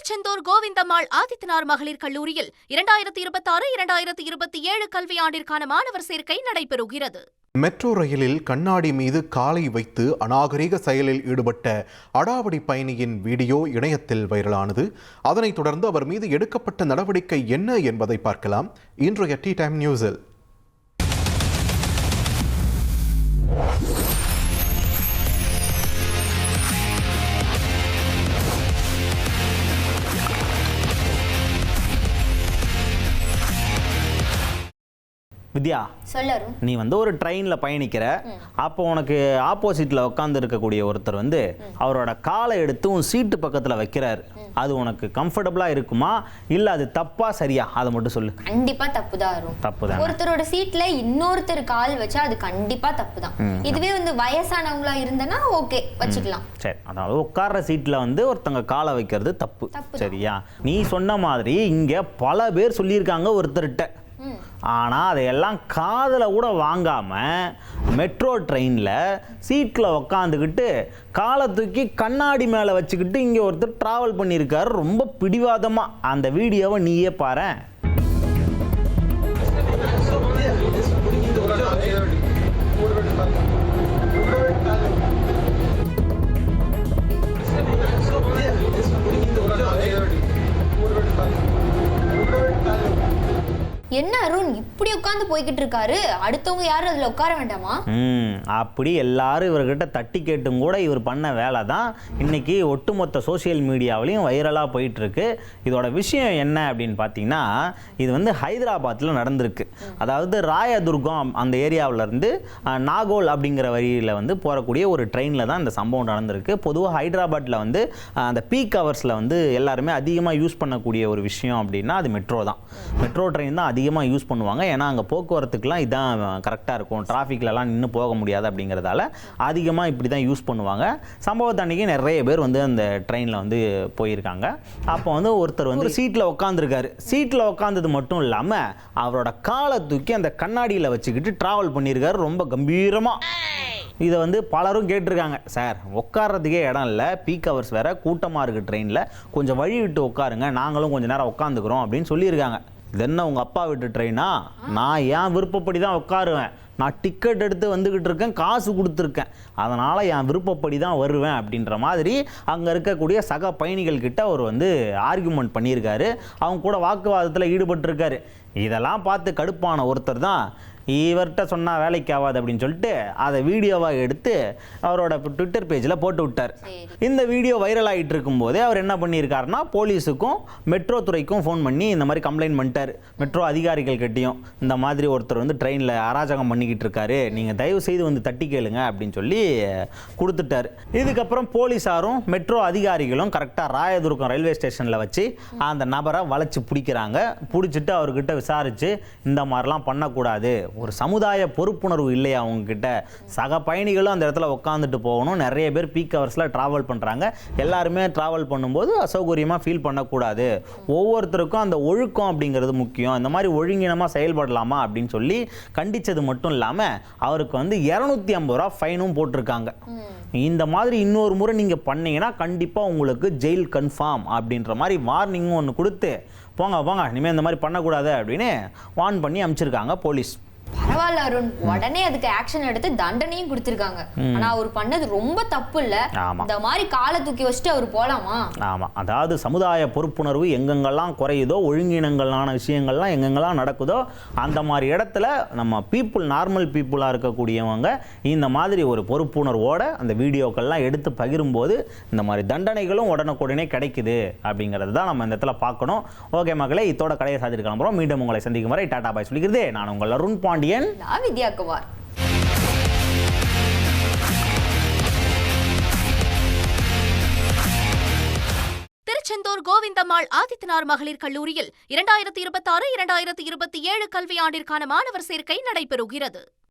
திருச்செந்தூர் கோவிந்தம்மாள் ஆதித்தனார் மகளிர் கல்லூரியில் 2026-2027 கல்வியாண்டிற்கான மாணவர் சேர்க்கை நடைபெறுகிறது. மெட்ரோ ரயிலில் கண்ணாடி மீது காலை வைத்து அநாகரிக செயலில் ஈடுபட்ட அடாவடி பயணியின் வீடியோ இணையத்தில் வைரலானது. அதனைத் தொடர்ந்து அவர் மீது எடுக்கப்பட்ட நடவடிக்கை என்ன என்பதை பார்க்கலாம் இன்றைய டீ டைம் நியூஸில். வித்யா, நீ ஒரு ட்ரெயினில் பயணிக்கிற. அப்போ உனக்கு ஆப்போசிட்டில் உட்காந்து இருக்கக்கூடிய ஒருத்தர் அவரோட காலை எடுத்து உன் சீட்டு பக்கத்தில் வைக்கிறாரு. அது உனக்கு கம்ஃபர்டபுளாக இருக்குமா இல்லை அது தப்பா சரியா? அதை மட்டும் சொல்லு. கண்டிப்பா தப்பு தான் வரும். தப்பு தான். ஒருத்தரோட சீட்ல இன்னொருத்தர் கால் வச்சா அது கண்டிப்பா தப்பு தான். இதுவே வயசானவங்களா இருந்தனா ஓகே வச்சுக்கலாம். சரி, அதாவது உட்கார்ற சீட்ல ஒருத்தங்க காலை வைக்கிறது தப்பு. சரியா? நீ சொன்ன மாதிரி இங்க பல பேர் சொல்லியிருக்காங்க ஒருத்தர்கிட்ட. ஆனால் அதையெல்லாம் காதில் கூட வாங்காமல் மெட்ரோ ட்ரெயினில் சீட்டில் உக்காந்துக்கிட்டு காலை தூக்கி கண்ணாடி மேலே வச்சுக்கிட்டு இங்கே ஒருத்தர் ட்ராவல் பண்ணியிருக்காரு ரொம்ப பிடிவாதமாக. அந்த வீடியோவை நீயே பாரு. என்ன அருண் இப்படி உட்கார்ந்து போய்கிட்டு இருக்காரு? அடுத்தவங்க யாரும் அதுல உட்கார வேண்டாமா? அப்படி எல்லாரும் இவர்கிட்ட தட்டி கேட்டும் கூட இவர் பண்ண வேலை தான் இன்னைக்கு ஒட்டுமொத்த சோசியல் மீடியாவிலையும் வைரலாக போயிட்டு இருக்கு. இதோட விஷயம் என்ன அப்படின்னு பார்த்தீங்கன்னா, இது ஹைதராபாத்தில் நடந்திருக்கு. அதாவது ராயதுர்கம் அந்த ஏரியாவிலேருந்து நாகோல் அப்படிங்கிற வழியில் போகக்கூடிய ஒரு ட்ரெயினில் தான் இந்த சம்பவம் நடந்திருக்கு. பொதுவாக ஹைதராபாத்தில் அந்த பீக் ஹவர்ஸில் எல்லாருமே அதிகமாக யூஸ் பண்ணக்கூடிய ஒரு விஷயம் அப்படின்னா அது மெட்ரோ தான். மெட்ரோ ட்ரெயின் தான் அதிகமாக யூஸ் பண்ணுவாங்க. ஏன்னா அங்கே போக்குவரத்துக்குலாம் இதான் கரெக்டாக இருக்கும். டிராஃபிக்லலாம் நின்று போக முடியாது அப்படிங்கிறதால அதிகமாக இப்படி தான் யூஸ் பண்ணுவாங்க. சம்பவத்தை அன்றைக்கி நிறைய பேர் அந்த ட்ரெயினில் போயிருக்காங்க. அப்போ ஒருத்தர் ஒரு சீட்டில் உட்காந்துருக்காரு. சீட்டில் உட்காந்தது மட்டும் இல்லாமல் அவரோட காலை தூக்கி அந்த கண்ணாடியில் வச்சுக்கிட்டு ட்ராவல் பண்ணியிருக்காரு ரொம்ப கம்பீரமாக. இதை பலரும் கேட்டிருக்காங்க, சார் உட்கார்றதுக்கே இடம் இல்லை, பீக் ஹவர்ஸ் வேறு, கூட்டமாக இருக்குது ட்ரெயினில், கொஞ்சம் வழி விட்டு உட்காருங்க, நாங்களும் கொஞ்சம் நேரம் உட்காந்துக்கிறோம் அப்படின்னு சொல்லியிருக்காங்க. இது என்ன உங்கள் அப்பா வீட்டு ட்ரெயினா? நான் ஏன் விருப்பப்படி தான் உட்காருவேன். நான் டிக்கெட் எடுத்து வந்துக்கிட்டு இருக்கேன், காசு கொடுத்துருக்கேன், அதனால் என் விருப்பப்படி தான் வருவேன் அப்படின்ற மாதிரி அங்கே இருக்கக்கூடிய சக பயணிகள்கிட்ட அவர் ஆர்கியூமெண்ட் பண்ணியிருக்காரு. அவங்க கூட வாக்குவாதத்தில் ஈடுபட்டிருக்காரு. இதெல்லாம் பார்த்து கடுப்பான ஒருத்தர் தான் இவர்கிட்ட சொன்னால் வேலைக்கு ஆகாது அப்படின்னு சொல்லிட்டு அதை வீடியோவாக எடுத்து அவரோட ட்விட்டர் பேஜில் போட்டு விட்டார். இந்த வீடியோ வைரல் ஆகிட்டு இருக்கும்போதே அவர் என்ன பண்ணியிருக்காருன்னா, போலீஸுக்கும் மெட்ரோ துறைக்கும் ஃபோன் பண்ணி இந்த மாதிரி கம்ப்ளைண்ட் பண்ணிட்டார். மெட்ரோ அதிகாரிகள் கிட்டையும் இந்த மாதிரி ஒருத்தர் ட்ரெயினில் அராஜகம் பண்ணிக்கிட்டு இருக்காரு, நீங்கள் தயவு செய்து தட்டி கேளுங்க அப்படின்னு சொல்லி கொடுத்துட்டார். இதுக்கப்புறம் போலீஸாரும் மெட்ரோ அதிகாரிகளும் கரெக்டாக ராயதுர்கம் ரயில்வே ஸ்டேஷனில் வச்சு அந்த நபரை வளைச்சி பிடிக்கிறாங்க. பிடிச்சிட்டு அவர்கிட்ட விசாரித்து இந்த மாதிரிலாம் பண்ணக்கூடாது, ஒரு சமுதாய பொறுப்புணர்வு இல்லையா அவங்கக்கிட்ட, சக பயணிகளும் அந்த இடத்துல உட்காந்துட்டு போகணும், நிறைய பேர் பீக் ஹவர்ஸில் ட்ராவல் பண்ணுறாங்க, எல்லாருமே ட்ராவல் பண்ணும்போது அசௌகரியமாக ஃபீல் பண்ணக்கூடாது, ஒவ்வொருத்தருக்கும் அந்த ஒழுக்கம் அப்படிங்கிறது முக்கியம், இந்த மாதிரி ஒழுங்கினமாக செயல்படலாமா அப்படின்னு சொல்லி கண்டித்தது மட்டும் இல்லாமல் அவருக்கு 250 ரூபா ஃபைனும் போட்டிருக்காங்க. இந்த மாதிரி இன்னொரு முறை நீங்கள் பண்ணீங்கன்னா கண்டிப்பாக உங்களுக்கு ஜெயில் கன்ஃபார்ம் அப்படின்ற மாதிரி வார்னிங்கும் ஒன்று கொடுத்து போங்க இனிமேல் இந்த மாதிரி பண்ணக்கூடாது அப்படின்னு வார்ன் பண்ணி அனுப்பிச்சிருக்காங்க போலீஸ். பரவாயில்ல அருண், உடனே அதுக்கு ஆக்ஷன் எடுத்து தண்டனையும் கொடுத்திருக்காங்க. ஆனா அவர் பண்ணது ரொம்ப தப்பு இல்ல. இந்த மாதிரி காலை தூக்கி வச்சுட்டு அவர் போலாமா? ஆமா, அதாவது சமுதாய பொறுப்புணர்வு எங்கெங்கெல்லாம் குறையுதோ, ஒழுங்கினங்களான விஷயங்கள்லாம் எங்கெங்கெல்லாம் நடக்குதோ அந்த மாதிரி இடத்துல நம்ம நார்மல் பீப்புளா இருக்கக்கூடியவங்க இந்த மாதிரி ஒரு பொறுப்புணர்வோட அந்த வீடியோக்கள்லாம் எடுத்து பகிரும்போது இந்த மாதிரி தண்டனைகளும் உடனுக்குடனே கிடைக்குது அப்படிங்கிறது தான் நம்ம இந்த இடத்துல பார்க்கணும். ஓகே மக்களே, இதோட கடையை சாதிட்டு கிளம்புறோம். மீண்டும் உங்களை சந்திக்கும் வரை டாடா பாய் சொல்லிக்கிறதே நான் உங்கள் அருண் பாண்டியன். வித்யா குமார். திருச்செந்தூர் கோவிந்தம்மாள் ஆதித்தனார் மகளிர் கல்லூரியில் 2026-2027 கல்வியாண்டிற்கான மாணவர் சேர்க்கை நடைபெறுகிறது.